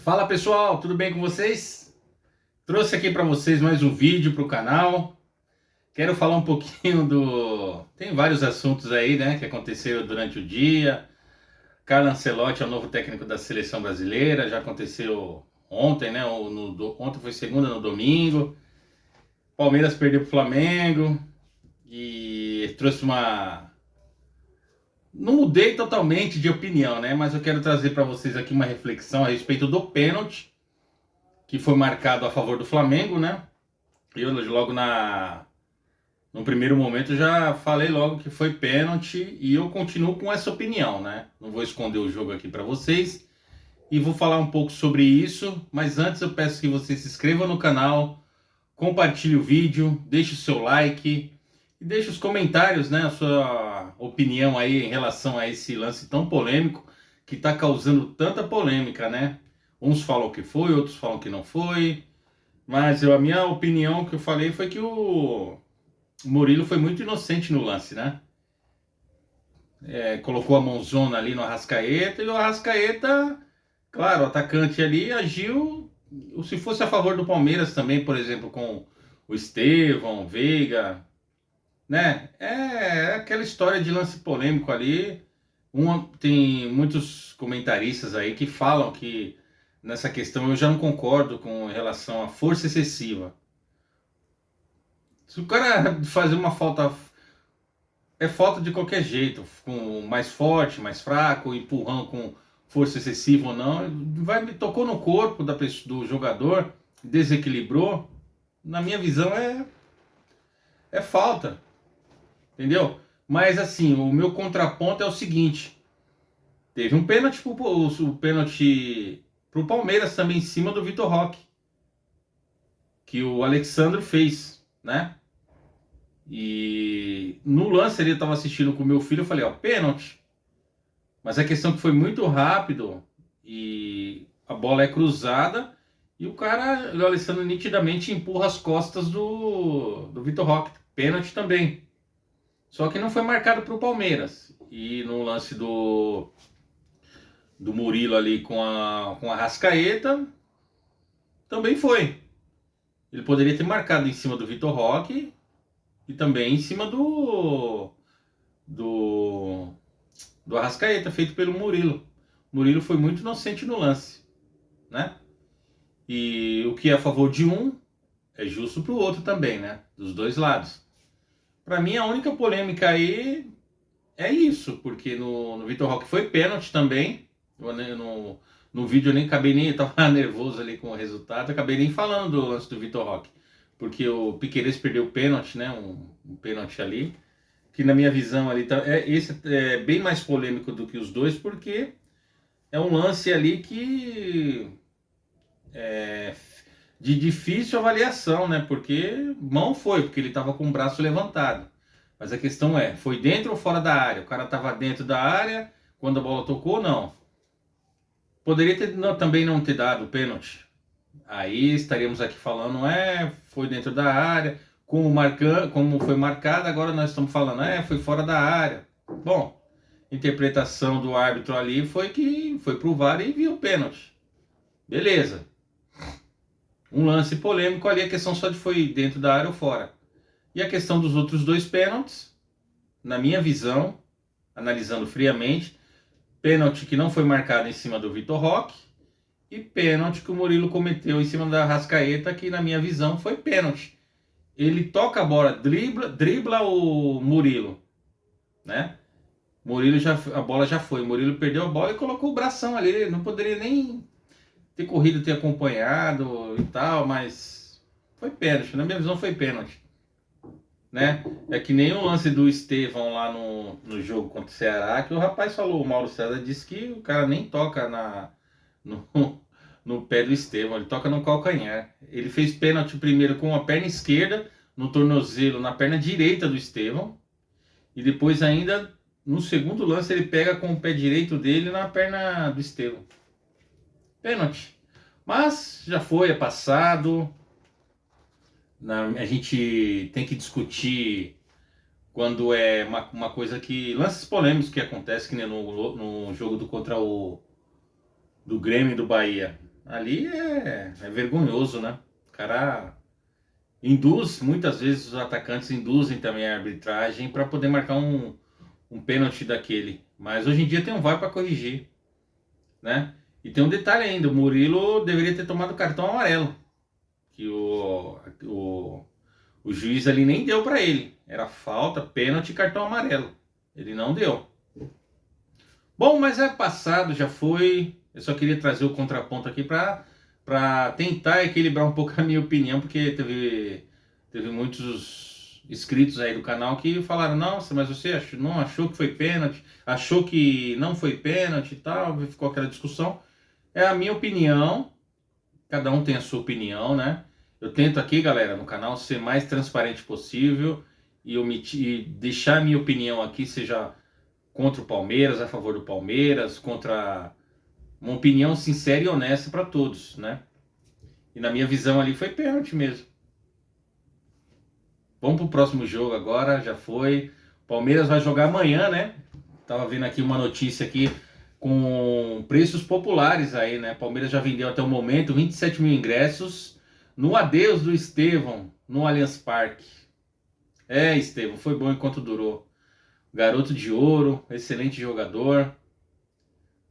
Fala pessoal, tudo bem com vocês? Trouxe aqui para vocês mais um vídeo para o canal. Quero falar um pouquinho do... Tem vários assuntos aí, né, que aconteceram durante o dia. Carlo Ancelotti é o novo técnico da seleção brasileira. Já aconteceu ontem, né? Ontem foi segunda, no domingo. Palmeiras perdeu para o Flamengo e trouxe uma... Não mudei totalmente de opinião, né? Mas eu quero trazer para vocês aqui uma reflexão a respeito do pênalti que foi marcado a favor do Flamengo, né? Eu logo no primeiro momento já falei logo que foi pênalti e eu continuo com essa opinião, né? Não vou esconder o jogo aqui para vocês e vou falar um pouco sobre isso, mas antes eu peço que você se inscreva no canal, compartilhe o vídeo, deixe o seu like e deixe os comentários, né? A sua opinião aí em relação a esse lance tão polêmico que está causando tanta polêmica, né? Uns falam que foi, outros falam que não foi. Mas a minha opinião que eu falei foi que o Murilo foi muito inocente no lance, né? Colocou a mãozona ali no Arrascaeta e o Arrascaeta, claro, o atacante ali agiu. Se fosse a favor do Palmeiras também, por exemplo, com o Estevão, Veiga, né? É aquela história de lance polêmico ali. Tem muitos comentaristas aí que falam que nessa questão eu já não concordo com relação à força excessiva. Se o cara fazer uma falta, é falta de qualquer jeito, com mais forte, mais fraco, empurrão com força excessiva ou não, tocou no corpo do jogador, desequilibrou. Na minha visão é falta, entendeu? Mas assim, o meu contraponto é o seguinte: teve um pênalti o pênalti pro Palmeiras também em cima do Vitor Roque, que o Alexandre fez, né? E no lance ele estava assistindo com o meu filho, eu falei, ó, pênalti. Mas a questão é que foi muito rápido e a bola é cruzada e o Alessandro nitidamente empurra as costas do Vitor Roque. Pênalti também. Só que não foi marcado para o Palmeiras. E no lance do Murilo ali com a Rascaeta, também foi. Ele poderia ter marcado em cima do Vitor Roque e também em cima do, do Arrascaeta, feito pelo Murilo. O Murilo foi muito inocente no lance, né? E o que é a favor de um é justo para o outro também, né? Dos dois lados. Para mim, a única polêmica aí é isso, porque no Vitor Roque foi pênalti também. No vídeo eu nem acabei nem, eu tava nervoso ali com o resultado, acabei nem falando do lance do Vitor Roque, porque o Piquerez perdeu o pênalti, né? Um pênalti ali, que na minha visão ali esse é bem mais polêmico do que os dois, porque é um lance ali que é de difícil avaliação, né? Porque mão foi, porque ele estava com o braço levantado. Mas a questão é, foi dentro ou fora da área? O cara estava dentro da área quando a bola tocou? Não. Poderia também não ter dado o pênalti. Aí estaríamos aqui falando, foi dentro da área, como foi marcado, agora nós estamos falando, foi fora da área. Bom, interpretação do árbitro ali foi que foi pro VAR e viu o pênalti. Beleza. Um lance polêmico ali, a questão só de foi dentro da área ou fora. E a questão dos outros dois pênaltis, na minha visão, analisando friamente, pênalti que não foi marcado em cima do Vitor Roque e pênalti que o Murilo cometeu em cima da Rascaeta, que na minha visão foi pênalti. Ele toca a bola, dribla o Murilo, né? A bola já foi. O Murilo perdeu a bola e colocou o bração ali. Ele não poderia nem ter corrido, ter acompanhado e tal, mas foi pênalti. Na minha visão foi pênalti, né? É que nem o lance do Estevão lá no jogo contra o Ceará, que o rapaz falou, o Mauro César disse que o cara nem toca no, no pé do Estevão, ele toca no calcanhar. Ele fez pênalti primeiro com a perna esquerda, no tornozelo, na perna direita do Estevão, e depois ainda, no segundo lance, ele pega com o pé direito dele na perna do Estevão. Pênalti. Mas já foi, é passado. A gente tem que discutir quando é uma coisa que... Lances polêmicos que acontecem, que nem no jogo contra do Grêmio e do Bahia. Ali é vergonhoso, né? O cara induz, muitas vezes os atacantes induzem também a arbitragem para poder marcar um pênalti daquele. Mas hoje em dia tem um VAR para corrigir, né? E tem um detalhe ainda, o Murilo deveria ter tomado cartão amarelo, que o juiz ali nem deu para ele. Era falta, pênalti e cartão amarelo. Ele não deu. Bom, mas é passado, já foi. Eu só queria trazer o contraponto aqui para tentar equilibrar um pouco a minha opinião, porque teve muitos inscritos aí do canal que falaram: nossa, mas você não achou que foi pênalti? Achou que não foi pênalti e tal? Ficou aquela discussão. É a minha opinião, cada um tem a sua opinião, né? Eu tento aqui, galera, no canal ser mais transparente possível e deixar a minha opinião aqui, seja contra o Palmeiras, a favor do Palmeiras, contra uma opinião sincera e honesta para todos, né? E na minha visão ali foi pênalti mesmo. Vamos pro próximo jogo agora, já foi. Palmeiras vai jogar amanhã, né? Tava vendo aqui uma notícia aqui com preços populares aí, né? Palmeiras já vendeu até o momento 27 mil ingressos no adeus do Estevão no Allianz Parque. Estevão, foi bom enquanto durou. Garoto de ouro, excelente jogador.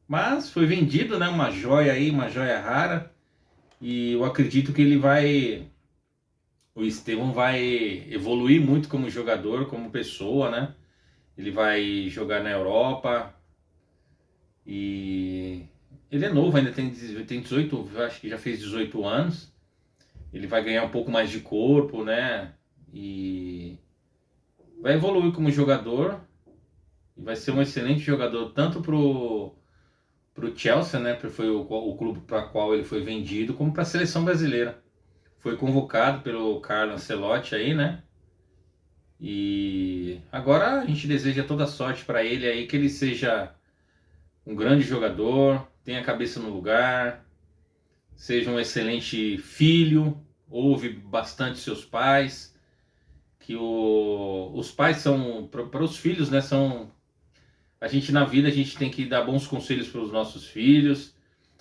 Mas foi vendido, né? Uma joia aí, uma joia rara. E eu acredito que o Estevão vai evoluir muito como jogador, como pessoa, né? Ele vai jogar na Europa. E ele é novo, ainda tem 18, acho que já fez 18 anos. Ele vai ganhar um pouco mais de corpo, né? E vai evoluir como jogador. E vai ser um excelente jogador tanto pro Chelsea, né? Porque foi o clube para qual ele foi vendido, como para a seleção brasileira. Foi convocado pelo Carlo Ancelotti aí, né? E agora a gente deseja toda sorte para ele aí, que ele seja um grande jogador, tenha a cabeça no lugar, seja um excelente filho, ouve bastante seus pais, que os pais são, para os filhos, né, são... A gente na vida, a gente tem que dar bons conselhos para os nossos filhos.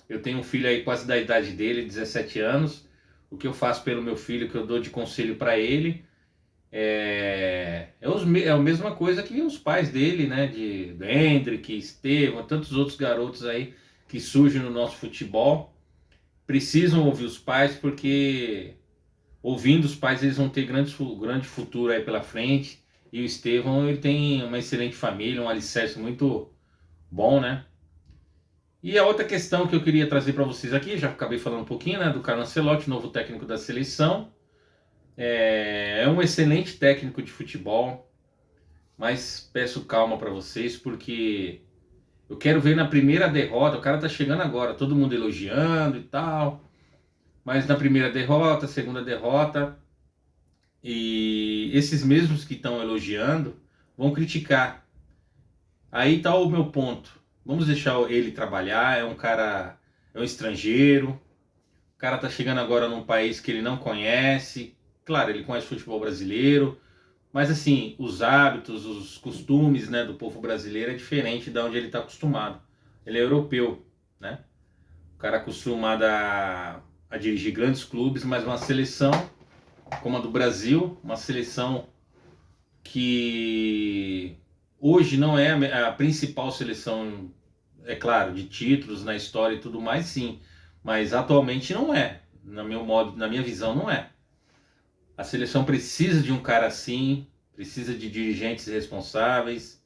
Eu tenho um filho aí quase da idade dele, 17 anos. O que eu faço pelo meu filho, que eu dou de conselho para ele, é a mesma coisa que os pais dele, né? Do Hendrick, Estevão, tantos outros garotos aí que surgem no nosso futebol. Precisam ouvir os pais, porque ouvindo os pais eles vão ter grande futuro aí pela frente. E o Estevão, ele tem uma excelente família, um alicerce muito bom, né? E a outra questão que eu queria trazer para vocês aqui, já acabei falando um pouquinho, né, do Carlo Ancelotti, novo técnico da seleção. É um excelente técnico de futebol, mas peço calma para vocês, porque eu quero ver na primeira derrota, o cara tá chegando agora, todo mundo elogiando e tal, mas na primeira derrota, segunda derrota, e esses mesmos que estão elogiando vão criticar. Aí tá o meu ponto. Vamos deixar ele trabalhar, é um cara, é um estrangeiro, o cara tá chegando agora num país que ele não conhece. Claro, ele conhece o futebol brasileiro, mas assim, os hábitos, os costumes, né, do povo brasileiro é diferente de onde ele está acostumado. Ele é europeu, né? O cara é acostumado a dirigir grandes clubes, mas uma seleção como a do Brasil, uma seleção que hoje não é a principal seleção, é claro, de títulos na história e tudo mais, sim, mas atualmente não é. Na minha visão, não é. A seleção precisa de um cara assim, precisa de dirigentes responsáveis.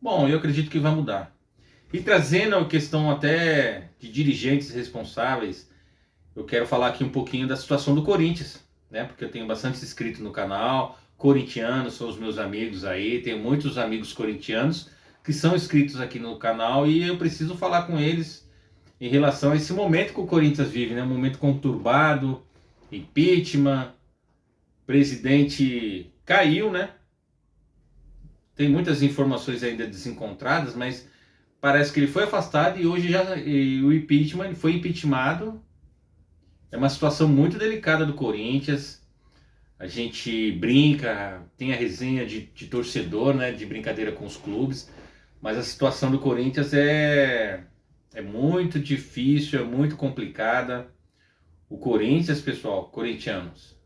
Bom, eu acredito que vai mudar. E trazendo a questão até de dirigentes responsáveis, eu quero falar aqui um pouquinho da situação do Corinthians, né? Porque eu tenho bastante inscrito no canal, corintianos são os meus amigos aí, tenho muitos amigos corintianos que são inscritos aqui no canal e eu preciso falar com eles em relação a esse momento que o Corinthians vive, né? Um momento conturbado, impeachment, presidente caiu, né? Tem muitas informações ainda desencontradas, mas parece que ele foi afastado e hoje o impeachment, ele foi impeachmentado. É uma situação muito delicada do Corinthians. A gente brinca, tem a resenha de torcedor, né? De brincadeira com os clubes, mas a situação do Corinthians É muito difícil, é muito complicada. O Corinthians, pessoal, corintianos,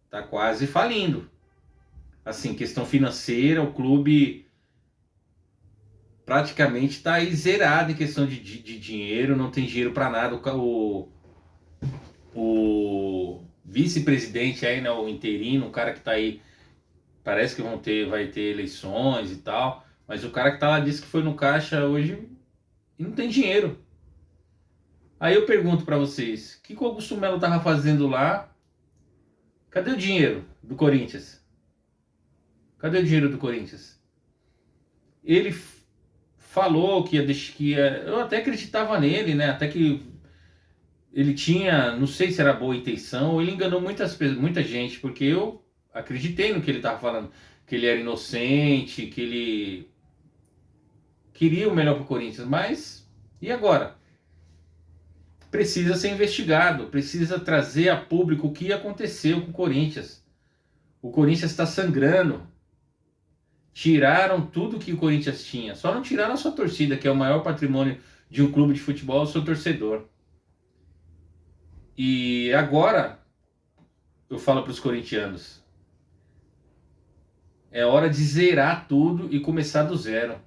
tá quase falindo. Assim, questão financeira, o clube praticamente está aí zerado em questão de dinheiro, não tem dinheiro para nada. O vice-presidente aí, né, o interino, o cara que tá aí, parece que vai ter eleições e tal, mas o cara que tá lá disse que foi no caixa hoje e não tem dinheiro. Aí eu pergunto para vocês, o que o Augusto Melo tava fazendo lá? Cadê o dinheiro do Corinthians? Cadê o dinheiro do Corinthians? Ele falou que ia, eu até acreditava nele, né? Até que ele tinha, não sei se era boa intenção, ou ele enganou muita gente, porque eu acreditei no que ele estava falando, que ele era inocente, que ele queria o melhor para o Corinthians, mas e agora? Precisa ser investigado, precisa trazer a público o que aconteceu com o Corinthians. O Corinthians está sangrando. Tiraram tudo que o Corinthians tinha, só não tiraram a sua torcida, que é o maior patrimônio de um clube de futebol, o seu torcedor. E agora eu falo para os corintianos, é hora de zerar tudo e começar do zero,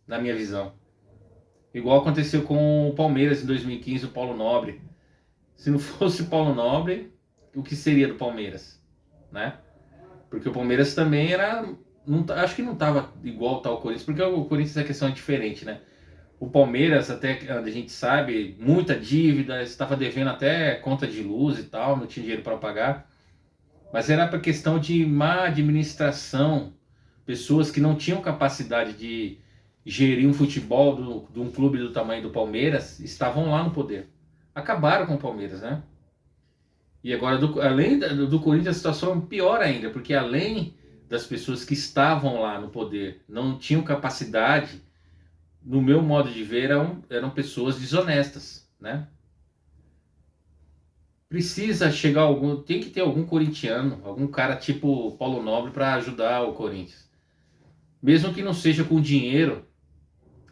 na minha visão. Igual aconteceu com o Palmeiras em 2015, o Paulo Nobre. Se não fosse o Paulo Nobre, o que seria do Palmeiras, né? Porque o Palmeiras também era, não, acho que não estava igual tal Corinthians, porque o Corinthians a questão é diferente, né? O Palmeiras, até a gente sabe, muita dívida, estava devendo até conta de luz e tal, não tinha dinheiro para pagar. Mas era para questão de má administração, pessoas que não tinham capacidade de gerir um futebol de um clube do tamanho do Palmeiras, estavam lá no poder. Acabaram com o Palmeiras, né? E agora, além do Corinthians, a situação é pior ainda, porque além das pessoas que estavam lá no poder, não tinham capacidade, no meu modo de ver, eram pessoas desonestas, né? Precisa chegar tem que ter algum corintiano, algum cara tipo Paulo Nobre para ajudar o Corinthians. Mesmo que não seja com dinheiro,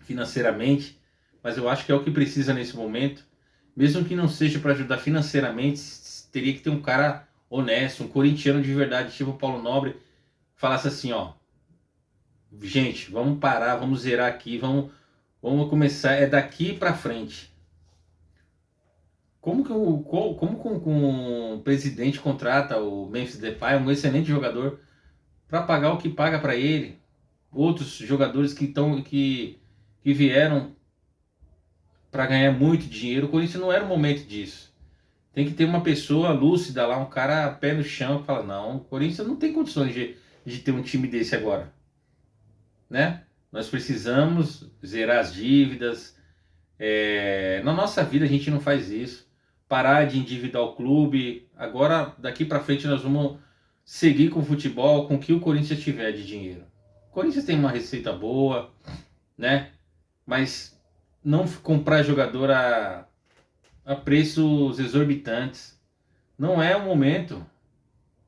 financeiramente, mas eu acho que é o que precisa nesse momento. Mesmo que não seja para ajudar financeiramente, teria que ter um cara honesto, um corintiano de verdade, tipo Paulo Nobre, falasse assim, ó, gente, vamos parar, vamos zerar aqui, vamos começar, é daqui para frente. Como que o presidente contrata o Memphis Depay, um excelente jogador, para pagar o que paga para ele? Outros jogadores que vieram para ganhar muito dinheiro. O Corinthians não era o momento disso. Tem que ter uma pessoa lúcida lá, um cara pé no chão que fala, não, o Corinthians não tem condições de ter um time desse agora, né? Nós precisamos zerar as dívidas. Na nossa vida a gente não faz isso. Parar de endividar o clube. Agora, daqui para frente, nós vamos seguir com o futebol com o que o Corinthians tiver de dinheiro. O Corinthians tem uma receita boa, né? Mas não comprar jogador a preços exorbitantes. Não é o momento.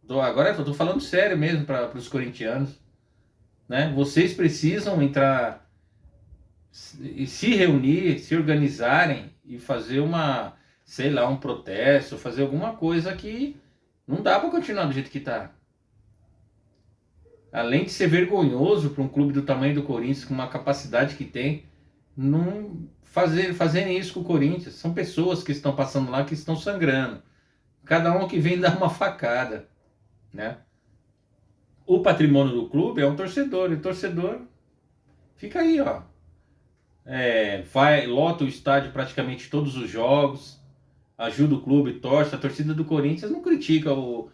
Agora eu tô falando sério mesmo para os corintianos, né? Vocês precisam entrar e se reunir, se organizarem e fazer sei lá, um protesto, fazer alguma coisa que não dá para continuar do jeito que tá. Além de ser vergonhoso para um clube do tamanho do Corinthians, com uma capacidade que tem, não fazerem isso com o Corinthians. São pessoas que estão passando lá, que estão sangrando. Cada um que vem dar uma facada, né? O patrimônio do clube é um torcedor, e o torcedor fica aí, ó. Lota o estádio praticamente todos os jogos, ajuda o clube, torce. A torcida do Corinthians não critica o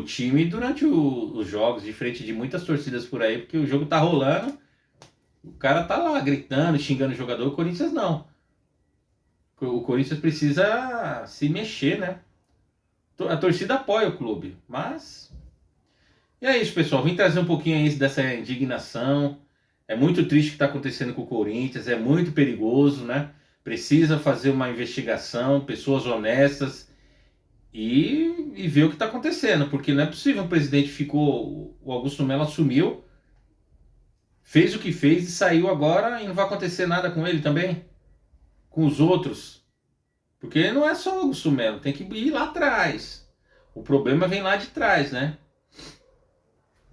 time durante os jogos, diferente de muitas torcidas por aí, porque o jogo tá rolando, o cara tá lá gritando, xingando o jogador. O Corinthians não. O Corinthians precisa se mexer, né? A torcida apoia o clube, mas... E é isso, pessoal. Vim trazer um pouquinho aí dessa indignação. É muito triste o que está acontecendo com o Corinthians, é muito perigoso, né? Precisa fazer uma investigação, pessoas honestas e ver o que está acontecendo, porque não é possível o presidente o Augusto Melo assumiu, fez o que fez e saiu agora e não vai acontecer nada com ele também. com os outros. Porque não é só o Augusto Melo, tem que ir lá atrás. O problema vem lá de trás, né?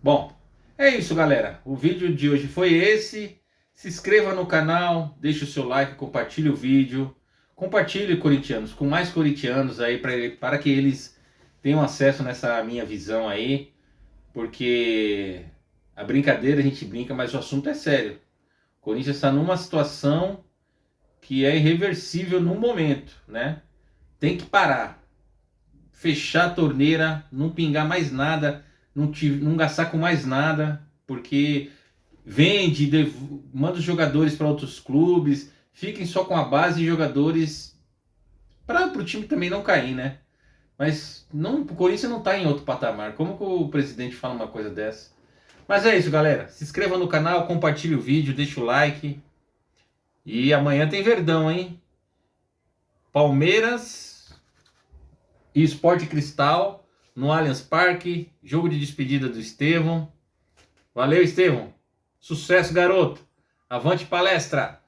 Bom, é isso, galera. O vídeo de hoje foi esse. Se inscreva no canal, deixe o seu like, compartilhe o vídeo. Compartilhe, corintianos, com mais corintianos aí, para que eles tenham acesso nessa minha visão aí. Porque a brincadeira a gente brinca, mas o assunto é sério. O Corinthians está numa situação que é irreversível no momento, né? Tem que parar. Fechar a torneira, não pingar mais nada, não gastar com mais nada, porque vende, manda os jogadores para outros clubes, fiquem só com a base de jogadores para o time também não cair, né? Mas não, o Corinthians não está em outro patamar. Como que o presidente fala uma coisa dessa? Mas é isso, galera. Se inscreva no canal, compartilhe o vídeo, deixa o like. E amanhã tem Verdão, hein? Palmeiras e Sport Cristal no Allianz Parque. Jogo de despedida do Estevão. Valeu, Estevão. Sucesso, garoto. Avante palestra.